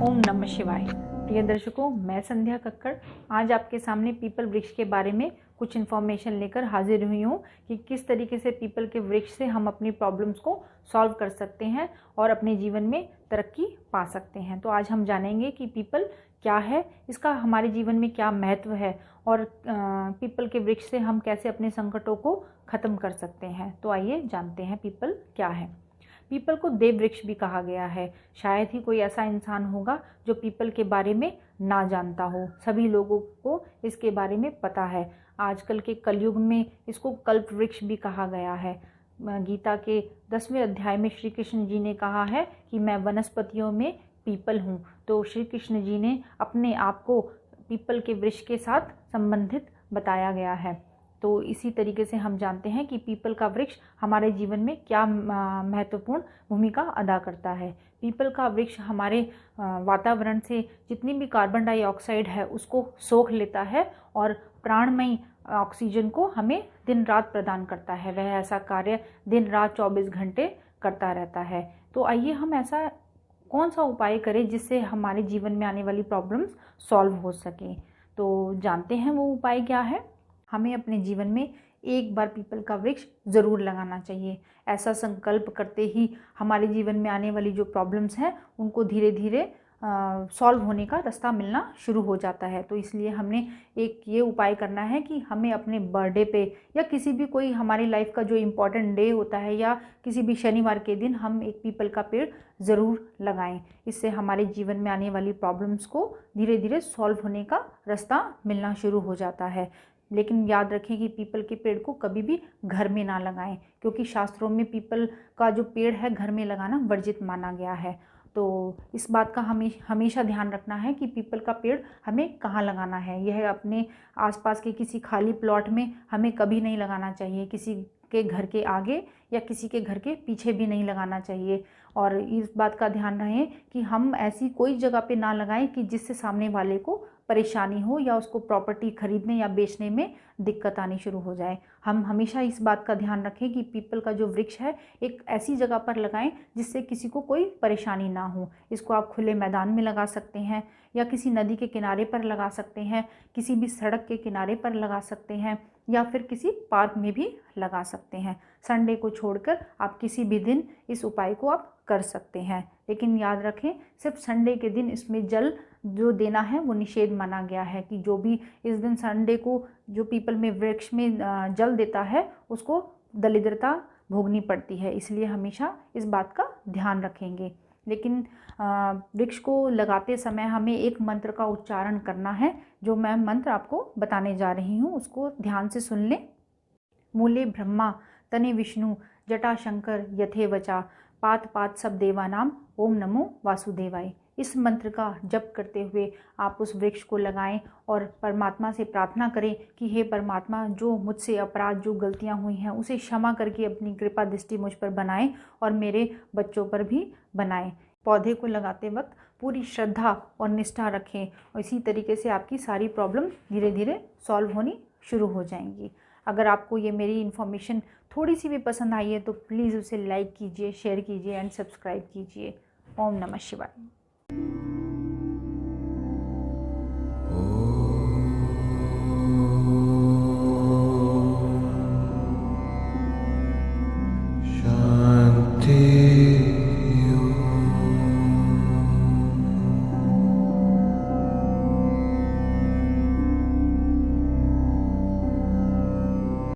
ओम नमः शिवाय। प्रिय दर्शकों, मैं संध्या कक्कड़ आज आपके सामने पीपल वृक्ष के बारे में कुछ इन्फॉर्मेशन लेकर हाजिर हुई हूँ कि किस तरीके से पीपल के वृक्ष से हम अपनी प्रॉब्लम्स को सॉल्व कर सकते हैं और अपने जीवन में तरक्की पा सकते हैं। तो आज हम जानेंगे कि पीपल क्या है, इसका हमारे जीवन में क्या महत्व है और पीपल के वृक्ष से हम कैसे अपने संकटों को ख़त्म कर सकते हैं। तो आइए जानते हैं पीपल क्या है। पीपल को देव वृक्ष भी कहा गया है। शायद ही कोई ऐसा इंसान होगा जो पीपल के बारे में ना जानता हो। सभी लोगों को इसके बारे में पता है। आजकल के कलयुग में इसको कल्प वृक्ष भी कहा गया है। गीता के 10वें अध्याय में श्री कृष्ण जी ने कहा है कि मैं वनस्पतियों में पीपल हूँ। तो श्री कृष्ण जी ने अपने आप को पीपल के वृक्ष के साथ संबंधित बताया गया है। तो इसी तरीके से हम जानते हैं कि पीपल का वृक्ष हमारे जीवन में क्या महत्वपूर्ण भूमिका अदा करता है। पीपल का वृक्ष हमारे वातावरण से जितनी भी कार्बन डाइऑक्साइड है उसको सोख लेता है और प्राणमयी ऑक्सीजन को हमें दिन रात प्रदान करता है। वह ऐसा कार्य दिन रात 24 घंटे करता रहता है। तो आइए हम ऐसा कौन सा उपाय करें जिससे हमारे जीवन में आने वाली प्रॉब्लम्स सॉल्व हो सकें। तो जानते हैं वो उपाय क्या है। हमें अपने जीवन में एक बार पीपल का वृक्ष ज़रूर लगाना चाहिए। ऐसा संकल्प करते ही हमारे जीवन में आने वाली जो प्रॉब्लम्स हैं उनको धीरे धीरे सॉल्व होने का रास्ता मिलना शुरू हो जाता है। तो इसलिए हमने एक ये उपाय करना है कि हमें अपने बर्थडे पे या किसी भी कोई हमारी लाइफ का जो इम्पोर्टेंट डे होता है या किसी भी शनिवार के दिन हम एक पीपल का पेड़ ज़रूर लगाएं। इससे हमारे जीवन में आने वाली प्रॉब्लम्स को धीरे धीरे सॉल्व होने का रास्ता मिलना शुरू हो जाता है। लेकिन याद रखें कि पीपल के पेड़ को कभी भी घर में ना लगाएं, क्योंकि शास्त्रों में पीपल का जो पेड़ है घर में लगाना वर्जित माना गया है। तो इस बात का हमें हमेशा ध्यान रखना है कि पीपल का पेड़ हमें कहाँ लगाना है। यह अपने आसपास के किसी खाली प्लॉट में हमें कभी नहीं लगाना चाहिए। किसी के घर के आगे या किसी के घर के पीछे भी नहीं लगाना चाहिए। और इस बात का ध्यान रहे कि हम ऐसी कोई जगह पे ना लगाएं कि जिससे सामने वाले को परेशानी हो या उसको प्रॉपर्टी खरीदने या बेचने में दिक्कत आनी शुरू हो जाए। हम हमेशा इस बात का ध्यान रखें कि पीपल का जो वृक्ष है एक ऐसी जगह पर लगाएं जिससे किसी को कोई परेशानी ना हो। इसको आप खुले मैदान में लगा सकते हैं या किसी नदी के किनारे पर लगा सकते हैं, किसी भी सड़क के किनारे पर लगा सकते हैं या फिर किसी पार्क में भी लगा सकते हैं। संडे को छोड़कर आप किसी भी दिन इस उपाय को आप कर सकते हैं। लेकिन याद रखें, सिर्फ संडे के दिन इसमें जल जो देना है वो निषेध माना गया है कि जो भी इस दिन संडे को जो पीपल में वृक्ष में जल देता है उसको दरिद्रता भोगनी पड़ती है। इसलिए हमेशा इस बात का ध्यान रखेंगे। लेकिन वृक्ष को लगाते समय हमें एक मंत्र का उच्चारण करना है। जो मैं मंत्र आपको बताने जा रही हूँ उसको ध्यान से सुन लें। मूले ब्रह्मा तने विष्णु जटा शंकर यथेवचा पात पात सब देवानाम ओम नमो वासुदेवाय। इस मंत्र का जप करते हुए आप उस वृक्ष को लगाएं और परमात्मा से प्रार्थना करें कि हे परमात्मा, जो मुझसे अपराध जो गलतियां हुई हैं उसे क्षमा करके अपनी कृपा दृष्टि मुझ पर बनाएं और मेरे बच्चों पर भी बनाएं। पौधे को लगाते वक्त पूरी श्रद्धा और निष्ठा रखें और इसी तरीके से आपकी सारी प्रॉब्लम धीरे धीरे सॉल्व होनी शुरू हो जाएंगी। अगर आपको ये मेरी इन्फॉर्मेशन थोड़ी सी भी पसंद आई है तो प्लीज़ उसे लाइक कीजिए, शेयर कीजिए एंड सब्सक्राइब कीजिए। ओम नमः शिवाय।